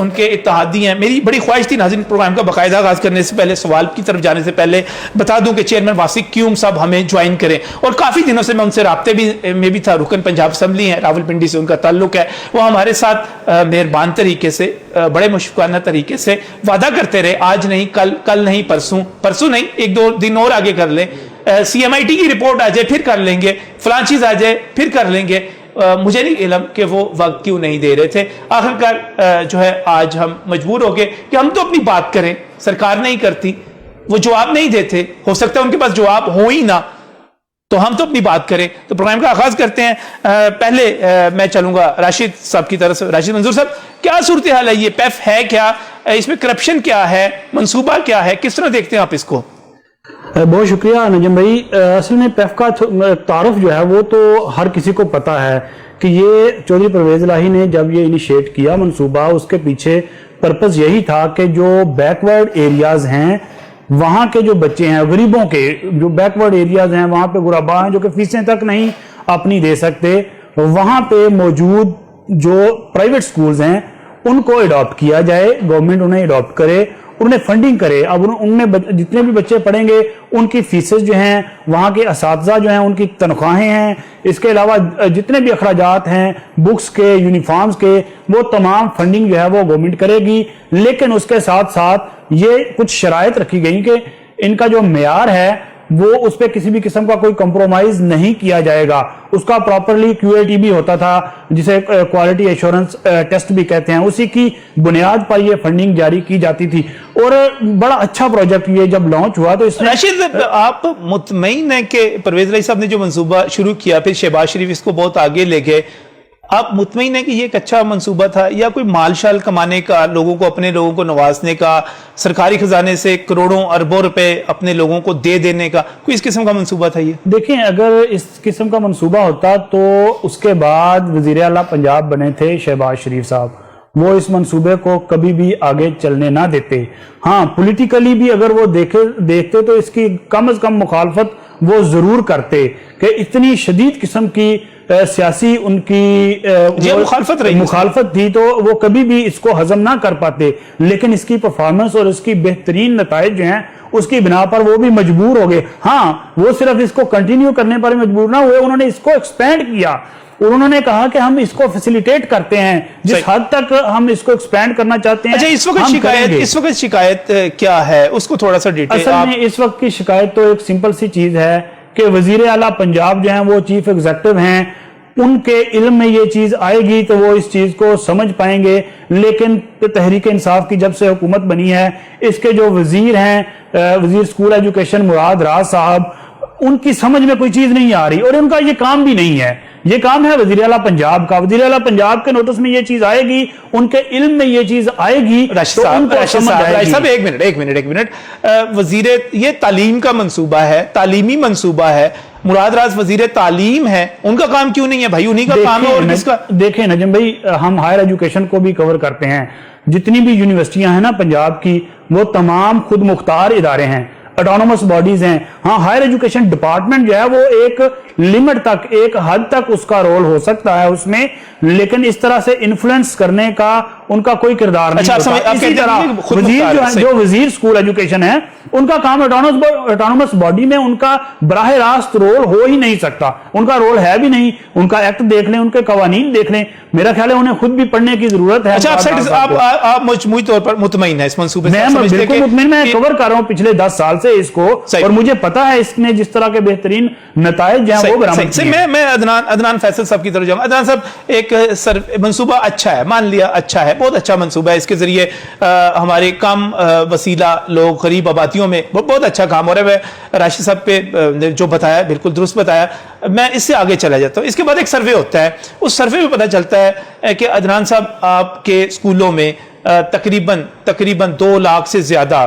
ان کے اتحادی ہیں. میری بڑی خواہش تھی ناظرین پروگرام کا باقاعدہ آغاز کرنے سے پہلے سوال کی طرف جانے سے پہلے بتا دوں کہ چیئرمین واسق کیوم صاحب ہمیں جوائن کریں, اور کافی دنوں سے میں ان سے رابطے میں بھی تھا, رکن پنجاب اسمبلی ہیں, راولپنڈی سے ان کا تعلق ہے. وہ ہمارے ساتھ مہربان طریقے سے, بڑے مشفقانہ طریقے سے وعدہ کرتے رہے, آج نہیں کل نہیں پرسوں نہیں, ایک دو دن اور آگے کر لیں, سی ایم آئی ٹی کی رپورٹ آ جائے پھر کر لیں گے, فلاں چیز آ جائے پھر کر لیں گے. مجھے نہیں علم کہ وہ وقت کیوں نہیں دے رہے تھے. آخرکار جو ہے آج ہم مجبور ہو گئے کہ ہم تو اپنی بات کریں, سرکار نہیں کرتی, وہ جواب نہیں دیتے, ہو سکتا ہے ان کے پاس جواب ہو ہی نہ, تو ہم تو اپنی بات کریں. تو پروگرام کا آغاز کرتے ہیں. پہلے میں چلوں گا راشد صاحب کی طرف سے. راشد منظور صاحب, کیا صورتحال ہے, یہ پیف ہے کیا, اس میں کرپشن کیا ہے, منصوبہ کیا ہے, کس طرح دیکھتے ہیں آپ اس کو؟ بہت شکریہ نجم بھائی. اصل میں پیف کا تعارف جو ہے وہ تو ہر کسی کو پتا ہے کہ یہ چودھری پرویز الہی نے جب یہ انیشیٹ کیا منصوبہ, اس کے پیچھے پرپس یہی تھا کہ جو بیکورڈ ایریاز ہیں وہاں کے جو بچے ہیں, غریبوں کے جو بیکورڈ ایریاز ہیں, وہاں پہ غربا ہیں جو کہ فیسیں تک نہیں اپنی دے سکتے, وہاں پہ موجود جو پرائیویٹ سکولز ہیں ان کو اڈاپٹ کیا جائے, گورنمنٹ انہیں اڈاپٹ کرے, انہیں فنڈنگ کرے. اب ان میں جتنے بھی بچے پڑھیں گے ان کی فیسز جو ہیں, وہاں کے اساتذہ جو ہیں ان کی تنخواہیں ہیں, اس کے علاوہ جتنے بھی اخراجات ہیں بکس کے, یونیفارمز کے, وہ تمام فنڈنگ جو ہے وہ گورنمنٹ کرے گی. لیکن اس کے ساتھ ساتھ یہ کچھ شرائط رکھی گئی کہ ان کا جو معیار ہے وہ اس پہ کسی بھی قسم کا کوئی کمپرومائز نہیں کیا جائے گا. اس کا پراپرلی QAT بھی ہوتا تھا, جسے کوالٹی ایشورنس ٹیسٹ بھی کہتے ہیں, اسی کی بنیاد پر یہ فنڈنگ جاری کی جاتی تھی. اور بڑا اچھا پروجیکٹ یہ جب لانچ ہوا تو اس میں راشد, آپ مطمئن ہیں کہ پرویز الہی صاحب نے جو منصوبہ شروع کیا, پھر شہباز شریف اس کو بہت آگے لے گئے, آپ مطمئن ہیں کہ یہ ایک اچھا منصوبہ تھا, یا کوئی مال شال کمانے کا, لوگوں کو اپنے لوگوں کو نوازنے کا, سرکاری خزانے سے کروڑوں اربوں روپے اپنے لوگوں کو دے دینے کا, کوئی اس قسم کا منصوبہ تھا یہ؟ دیکھیں, اگر اس قسم کا منصوبہ ہوتا تو اس کے بعد وزیر اعلیٰ پنجاب بنے تھے شہباز شریف صاحب, وہ اس منصوبے کو کبھی بھی آگے چلنے نہ دیتے. ہاں, پولیٹیکلی بھی اگر وہ دیکھتے تو اس کی کم از کم مخالفت وہ ضرور کرتے, کہ اتنی شدید قسم کی سیاسی ان کی مخالفت تھی تو وہ کبھی بھی اس کو ہضم نہ کر پاتے. لیکن اس کی پرفارمنس اور اس کی بہترین نتائج جو ہیں اس کی بنا پر وہ بھی مجبور ہو گئے. ہاں, وہ صرف اس کو کنٹینیو کرنے پر مجبور نہ ہوئے, انہوں نے اس کو ایکسپینڈ کیا, اور انہوں نے کہا کہ ہم اس کو فیسیلیٹیٹ کرتے ہیں, جس حد تک ہم اس کو ایکسپینڈ کرنا چاہتے ہیں. اچھا, اس وقت شکایت کیا ہے, اس کو تھوڑا سا ڈیٹیل. اصل میں اس وقت کی شکایت تو ایک سمپل سی چیز ہے کہ وزیر اعلیٰ پنجاب جو ہیں وہ چیف ایگزیکٹو ہیں, ان کے علم میں یہ چیز آئے گی تو وہ اس چیز کو سمجھ پائیں گے. لیکن تحریک انصاف کی جب سے حکومت بنی ہے, اس کے جو وزیر ہیں, وزیر اسکول ایجوکیشن مراد راز صاحب, ان کی سمجھ میں کوئی چیز نہیں آ رہی, اور ان کا یہ کام بھی نہیں ہے. یہ کام ہے وزیر اعلیٰ پنجاب کا. وزیر اعلیٰ پنجاب کے نوٹس میں یہ چیز آئے گی, ان کے علم میں یہ چیز آئے گی. راشد صاحب ایک منٹ, وزیر, یہ تعلیم کا منصوبہ ہے, تعلیمی منصوبہ ہے, مراد راز وزیر تعلیم ہے, ان کا کام کیوں نہیں ہے بھائی, انہی کا کام ہے. اور کس کا؟ دیکھیں نجم بھائی, ہم ہائر ایجوکیشن کو بھی کور کرتے ہیں. جتنی بھی یونیورسٹیاں ہیں نا پنجاب کی, وہ تمام خود مختار ادارے ہیں, اٹانومس باڈیز ہیں. ہاں, ہائر ایجوکیشن ڈپارٹمنٹ جو ہے وہ ایک لمٹ تک, ایک حد تک اس کا رول ہو سکتا ہے اس میں, لیکن اس طرح سے انفلوئنس کرنے کا ان کا کوئی کردار نہیں ہوتا. اسی طرح وزیر جو وزیر اسکول ایجوکیشن ہے, ان کا کام اٹانومس باڈی میں ان کا براہ راست رول ہو ہی نہیں سکتا. ان کا رول ہے بھی نہیں. ان کا ایکٹ دیکھ لیں, ان کے قوانین دیکھ لیں, میرا خیال ہے انہیں خود بھی پڑھنے کی ضرورت ہے. اچھا, آپ مجموعی طور پر مطمئن ہیں اس منصوبے سے؟ میں بالکل مطمئن, میں کور کر رہا ہوں پچھلے 10 سال سے اس کو, اور مجھے پتا ہے اس نے جس طرح کے بہترین نتائج ہیں وہ برآمد کیے ہیں. میں عدنان فیصل صاحب کی طرف جاؤں. عدنان صاحب, ایک منصوبہ اچھا ہے, مان لیا اچھا ہے, بہت اچھا منصوبہ ہے, اس کے ذریعے ہمارے کم وسیلہ لوگ, غریب آبادیوں میں بہت اچھا کام ہو رہا ہے. راشد صاحب پہ جو بتایا بالکل درست بتایا. میں اس سے آگے چلا جاتا ہوں. اس کے بعد ایک سروے ہوتا ہے, اس سروے میں پتہ چلتا ہے کہ عدنان صاحب آپ کے اسکولوں میں تقریباً 2 لاکھ سے زیادہ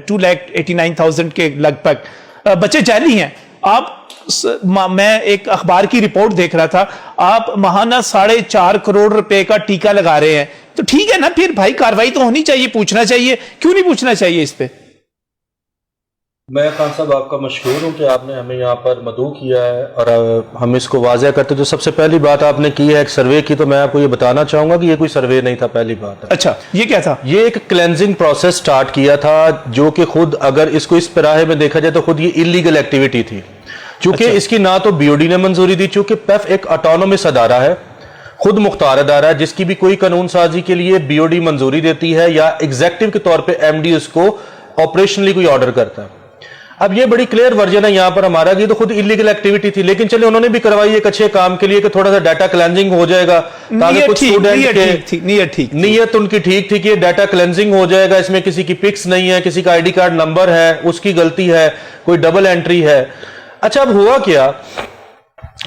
2,89,000 کے لگ بھگ بچے جعلی ہیں. آپ, میں ایک اخبار کی رپورٹ دیکھ رہا تھا, آپ ماہانہ 4.5 کروڑ روپے کا ٹیکہ لگا رہے ہیں. تو ٹھیک ہے نا, پھر بھائی کاروائی تو ہونی چاہیے, پوچھنا چاہیے, کیوں نہیں پوچھنا چاہیے اس پہ؟ میں خان صاحب آپ کا مشکور ہوں کہ آپ نے ہمیں یہاں پر مدعو کیا ہے اور ہم اس کو واضح کرتے. جو سب سے پہلی بات آپ نے کی ہے ایک سروے کی, تو میں آپ کو یہ بتانا چاہوں گا کہ یہ کوئی سروے نہیں تھا. پہلی بات اچھا یہ کیا تھا؟ یہ ایک کلینزنگ پروسیس سٹارٹ کیا تھا, جو کہ خود اگر اس کو اس پیراہے میں دیکھا جائے تو خود یہ انلیگل ایکٹیویٹی تھی, چونکہ اس کی نہ تو بی او ڈی نے منظوری دی, چونکہ پیف ایک آٹونومس ادارہ ہے, خود مختار ادارہ ہے, جس کی بھی کوئی قانون سازی کے لیے بی او ڈی منظوری دیتی ہے یا ایگزیکٹو کے طور پہ ایم ڈی اس کو آپریشنلی کوئی آرڈر کرتا ہے. اب یہ بڑی کلیئر ورژن ہے یہاں پر ہمارا کہ یہ تو خود انلیگل ایکٹیویٹی تھی, لیکن چلے انہوں نے بھی کروائی ایک اچھے کام کے لیے کہ تھوڑا سا ڈیٹا کلینزنگ ہو جائے گا, تاکہ کچھ اسٹوڈنٹ کے نیت ان کی ٹھیک تھی کہ یہ ڈیٹا کلینزنگ ہو جائے گا, اس میں کسی کی پکس نہیں ہے, کسی کا آئی ڈی کارڈ نمبر ہے, اس کی غلطی ہے, کوئی ڈبل انٹری ہے. اچھا اب ہوا کیا,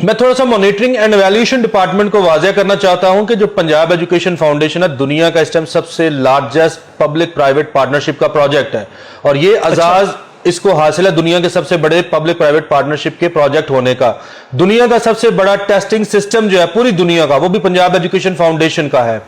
میں تھوڑا سا مانیٹرنگ اینڈ ایویلیوشن ڈپارٹمنٹ کو واضح کرنا چاہتا ہوں کہ جو پنجاب ایجوکیشن فاؤنڈیشن ہے دنیا کا اس ٹائم سب سے لارجسٹ پبلک پرائیویٹ پارٹنرشپ کا پروجیکٹ ہے, اور یہ اعزاز اس کو حاصل ہے دنیا کے سب سے بڑے پبلک پرائیویٹ پارٹنرشپ کے پروجیکٹ ہونے کا. دنیا کا سب سے بڑا ٹیسٹنگ سسٹم جو ہے پوری دنیا کا, وہ بھی پنجاب ایجوکیشن فاؤنڈیشن کا ہے.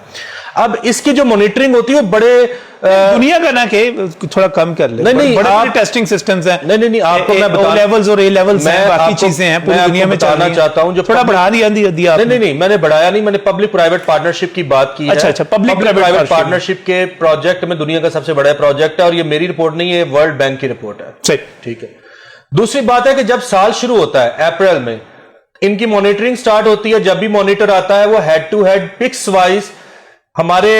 اب اس کی جو مانیٹرنگ ہوتی ہے وہ بڑے دنیا کا نہ کہ تھوڑا کم کر لیں, نہیں بڑے ٹیسٹنگ سسٹمز ہیں. نہیں آپ کو میں او لیولز اور اے لیولز ہیں, باقی چیزیں ہیں پوری دنیا میں چل رہی ہیں. چاہتا ہوں جو تھوڑا بڑھا دیا نہیں میں نے بڑھایا نہیں, میں نے پبلک پرائیویٹ پارٹنرشپ کی بات کی ہے. اچھا پبلک پرائیویٹ پارٹنرشپ کے پروجیکٹ میں دنیا کا سب سے بڑا پروجیکٹ ہے, اور یہ میری رپورٹ نہیں ہے, ورلڈ بینک کی رپورٹ ہے. ٹھیک ہے. دوسری بات ہے کہ جب سال شروع ہوتا ہے اپریل میں, ان کی مانیٹرنگ سٹارٹ ہوتی ہے. جب بھی مانیٹر آتا ہے وہ ہیڈ ٹو ہیڈ پکس وائز ہمارے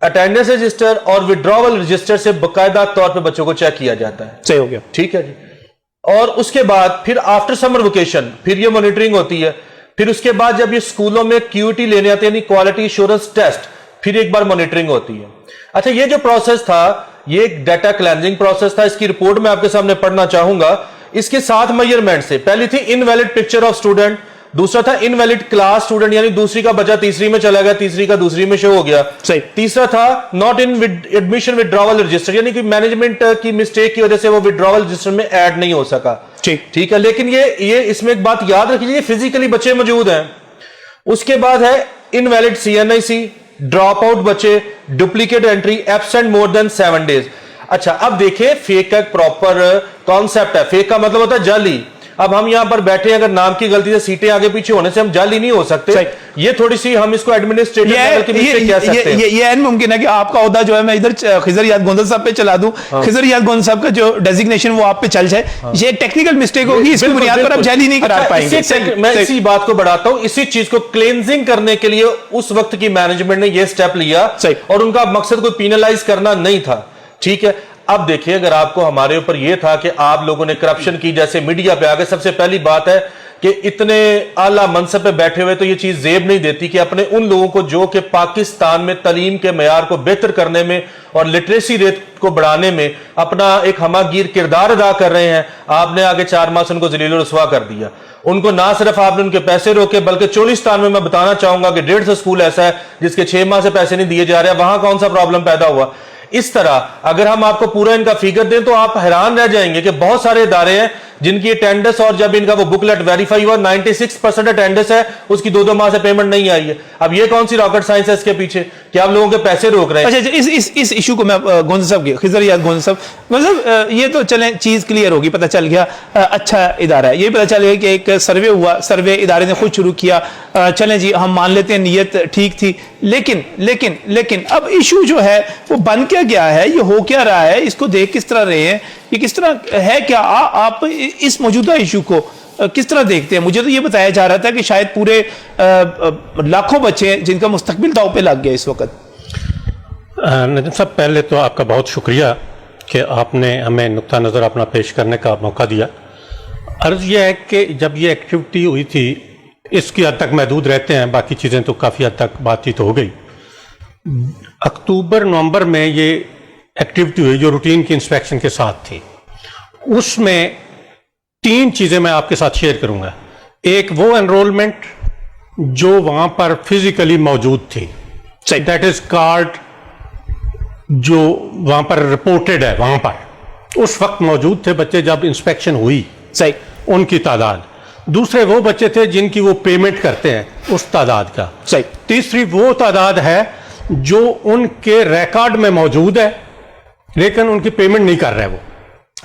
اٹینڈنس رجسٹر اور وڈراول رجسٹر سے باقاعدہ طور پہ بچوں کو چیک کیا جاتا ہے. صحیح ہو گیا. ٹھیک ہے جی. اور اس کے بعد پھر آفٹر سمر ویکیشن پھر یہ مانیٹرنگ ہوتی ہے. پھر اس کے بعد جب یہ اسکولوں میں کیوٹی لینے آتے ہیں, یعنی کوالٹی ایشورنس ٹیسٹ, پھر ایک بار مانیٹرنگ ہوتی ہے. اچھا یہ جو پروسیس تھا یہ ایک ڈیٹا کلینزنگ پروسیس تھا. اس کی رپورٹ میں آپ کے سامنے پڑھنا چاہوں گا. اس کے 7 میجرمنٹ سے, پہلی تھی انویلڈ پکچر آف اسٹوڈنٹ, دوسرا تھا انویلڈ کلاس اسٹوڈنٹ, یعنی دوسری کا بچہ تیسری میں چلا گیا, تیسری کا دوسری میں شو ہو گیا. تیسرا تھا ناٹ ان ایڈمیشن وڈراول رجسٹر, یعنی کہ مینجمنٹ کی مسٹیک کی وجہ سے وہ وڈراول رجسٹر میں ایڈ نہیں ہو سکا. ٹھیک ہے. لیکن یہ اس میں ایک بات یاد رکھیے, یہ فزیکلی بچے موجود ہیں. اس کے بعد ہے انویلڈ سی این آئی سی, ڈراپ آؤٹ بچے, ڈپلیکیٹ انٹری, ایبسینٹ مور دین 7 days. اچھا اب دیکھیں فیک کا پراپر کانسیپٹ ہے. فیک کا مطلب ہوتا ہے جعلی. اب ہم یہاں پر بیٹھے اگر نام کی غلطی سے سیٹیں آگے پیچھے ہونے سے ہم جعلی نہیں ہو سکتے. یہ تھوڑی سی ہم اس کو ایڈمنسٹریٹو لیول کی مسٹیک کہہ سکتے ہیں. یہ این ممکن ہے کہ آپ کا عہدہ جو ہے میں ادھر خضر یاد گوندل صاحب پہ چلا دوں, خضر یاد گوندل صاحب کا جو ڈیزگنیشن وہ آپ پہ چل جائے. یہ ایک ٹیکنیکل مسٹیک ہوگی, اس کی بنیاد پر آپ جعلی نہیں کرا پائیں گے. میں اسی بات کو بڑھاتا ہوں. اسی چیز کو کلینزنگ کرنے کے لیے اس وقت کی مینجمنٹ نے یہ سٹیپ لیا, اور ان کا مقصد کوئی پینلائز کرنا نہیں تھا. ٹھیک ہے. اب دیکھیں اگر آپ کو ہمارے اوپر یہ تھا کہ آپ لوگوں نے کرپشن کی, جیسے میڈیا پہ آگے, سب سے پہلی بات ہے کہ اتنے اعلیٰ منصب پہ بیٹھے ہوئے تو یہ چیز زیب نہیں دیتی کہ اپنے ان لوگوں کو جو کہ پاکستان میں تعلیم کے معیار کو بہتر کرنے میں اور لٹریسی ریٹ کو بڑھانے میں اپنا ایک ہماگیر کردار ادا کر رہے ہیں, آپ نے آگے 4 ماہ سے ان کو ذلیل و رسوا کر دیا. ان کو نہ صرف آپ نے ان کے پیسے روکے, بلکہ چولستان میں بتانا چاہوں گا کہ 150 اسکول ایسا ہے جس کے 6 ماہ سے پیسے نہیں دیے جا رہے. وہاں کون سا پرابلم پیدا ہوا؟ اس طرح اگر ہم آپ کو پورا ان کا فگر دیں تو آپ حیران رہ جائیں گے کہ بہت سارے ادارے ہیں جن کی اٹینڈنس, اور جب ان کا وہ بکلیٹ ویریفائی ہوا 96% اٹینڈنس ہے, اس کی 2 ماہ سے پیمنٹ نہیں آئی ہے. اب یہ کون سی راکٹ سائنس ہے اس کے پیچھے کہ آپ لوگوں کے پیسے روک رہے ہیں؟ اچھا اس ایشو کو میں گوندل صاحب کی, خضر یاد گوندل صاحب, یہ تو چلیں چیز کلیئر ہوگی, پتہ چل گیا اچھا ادارہ ہے. یہ پتہ چل گیا کہ ایک سروے ہوا, سروے ادارے نے خود شروع کیا, چلیں جی ہم مان لیتے ہیں نیت ٹھیک تھی. لیکن اب ایشو جو ہے وہ بن کیا گیا ہے, یہ ہو کیا رہا ہے, اس کو دیکھ کس طرح رہے ہیں, یہ کس طرح ہے, کیا آپ اس موجودہ ایشو کو کس طرح دیکھتے ہیں؟ مجھے تو یہ بتایا جا رہا تھا کہ شاید پورے لاکھوں بچے جن کا مستقبل داؤ پہ لگ گیا اس وقت. نجم صاحب پہلے تو آپ کا بہت شکریہ کہ آپ نے ہمیں نقطہ نظر اپنا پیش کرنے کا موقع دیا. عرض یہ ہے کہ جب یہ ایکٹیویٹی ہوئی تھی اس کی حد تک محدود رہتے ہیں, باقی چیزیں تو کافی حد تک بات چیت ہو گئی. اکتوبر نومبر میں یہ ایکٹیویٹی ہوئی جو روٹین کی انسپیکشن کے ساتھ تھی. اس میں 3 چیزیں میں آپ کے ساتھ شیئر کروں گا. ایک وہ انرولمنٹ جو وہاں پر فزیکلی موجود تھی, دیٹ از کارڈ جو وہاں پر رپورٹڈ ہے, وہاں پر اس وقت موجود تھے بچے جب انسپیکشن ہوئی, ان کی تعداد. دوسرے وہ بچے تھے جن کی وہ پیمنٹ کرتے ہیں, اس تعداد کا. تیسری وہ تعداد ہے جو ان کے ریکارڈ میں موجود ہے لیکن ان کی پیمنٹ نہیں کر رہے وہ.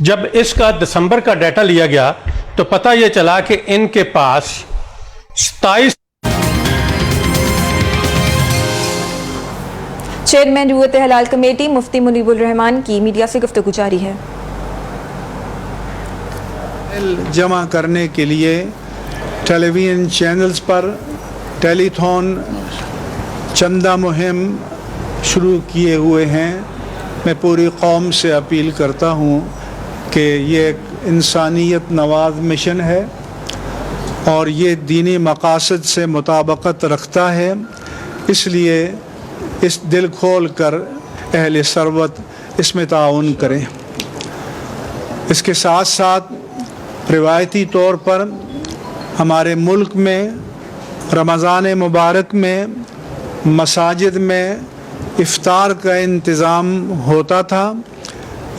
جب اس کا دسمبر کا ڈیٹا لیا گیا تو پتہ یہ چلا کہ ان کے پاس 27 چیئرمین رویت ہلال کمیٹی مفتی منیب الرحمان کی میڈیا سے گفتگو جاری ہے. جمع کرنے کے لیے ٹیلی ویژن چینلز پر ٹیلی تھون چندہ مہم شروع کیے ہوئے ہیں. میں پوری قوم سے اپیل کرتا ہوں کہ یہ ایک انسانیت نواز مشن ہے اور یہ دینی مقاصد سے مطابقت رکھتا ہے، اس لیے اس دل کھول کر اہل ثروت اس میں تعاون کریں. اس کے ساتھ ساتھ روایتی طور پر ہمارے ملک میں رمضان مبارک میں مساجد میں افطار کا انتظام ہوتا تھا.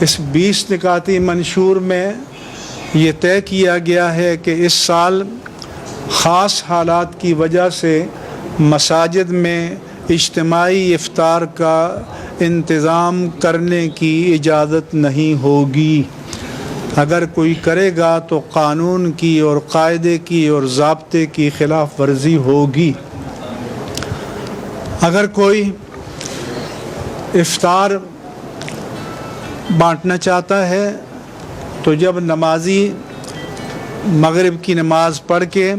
اس 20 نکاتی منشور میں یہ طے کیا گیا ہے کہ اس سال خاص حالات کی وجہ سے مساجد میں اجتماعی افطار کا انتظام کرنے کی اجازت نہیں ہوگی. اگر کوئی کرے گا تو قانون کی اور قاعدے کی اور ضابطے کی خلاف ورزی ہوگی. اگر کوئی افطار بانٹنا چاہتا ہے تو جب نمازی مغرب کی نماز پڑھ کے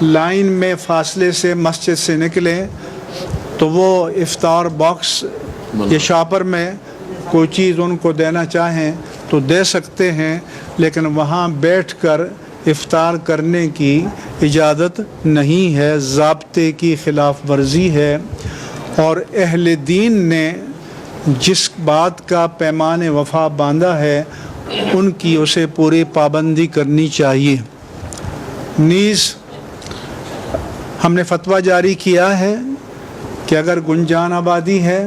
لائن میں فاصلے سے مسجد سے نکلے تو وہ افطار باکس یا شاپر میں کوئی چیز ان کو دینا چاہیں تو دے سکتے ہیں، لیکن وہاں بیٹھ کر افطار کرنے کی اجازت نہیں ہے. ضابطے کی خلاف ورزی ہے اور اہل دین نے جس بات کا پیمان وفا باندھا ہے ان کی اسے پوری پابندی کرنی چاہیے. نیز ہم نے فتویٰ جاری کیا ہے کہ اگر گنجان آبادی ہے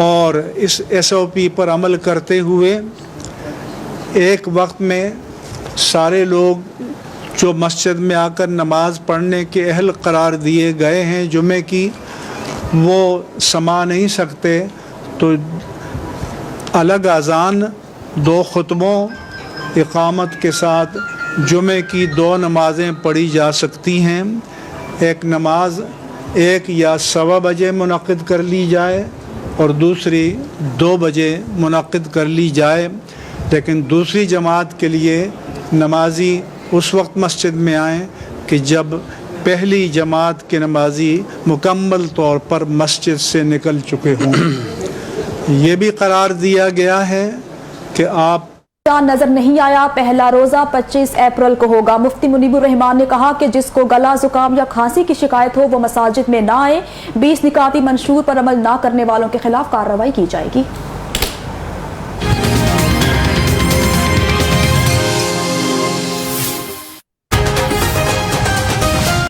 اور اس SOP پر عمل کرتے ہوئے ایک وقت میں سارے لوگ جو مسجد میں آ کر نماز پڑھنے کے اہل قرار دیے گئے ہیں جمعے کی، وہ سما نہیں سکتے تو الگ اذان 2 خطبوں اقامت کے ساتھ جمعے کی 2 نمازیں پڑھی جا سکتی ہیں. ایک نماز 1 یا 1:15 بجے منعقد کر لی جائے اور دوسری 2 بجے منعقد کر لی جائے، لیکن دوسری جماعت کے لیے نمازی اس وقت مسجد میں آئیں کہ جب پہلی جماعت کے نمازی مکمل طور پر مسجد سے نکل چکے ہوں. یہ بھی قرار دیا گیا ہے کہ آپ نظر نہیں آیا. پہلا روزہ 25 اپریل کو ہوگا. مفتی منیب الرحمان نے کہا کہ جس کو گلا زکام یا کھانسی کی شکایت ہو وہ مساجد میں نہ آئے. 20 نکاتی منشور پر عمل نہ کرنے والوں کے خلاف کارروائی کی جائے گی.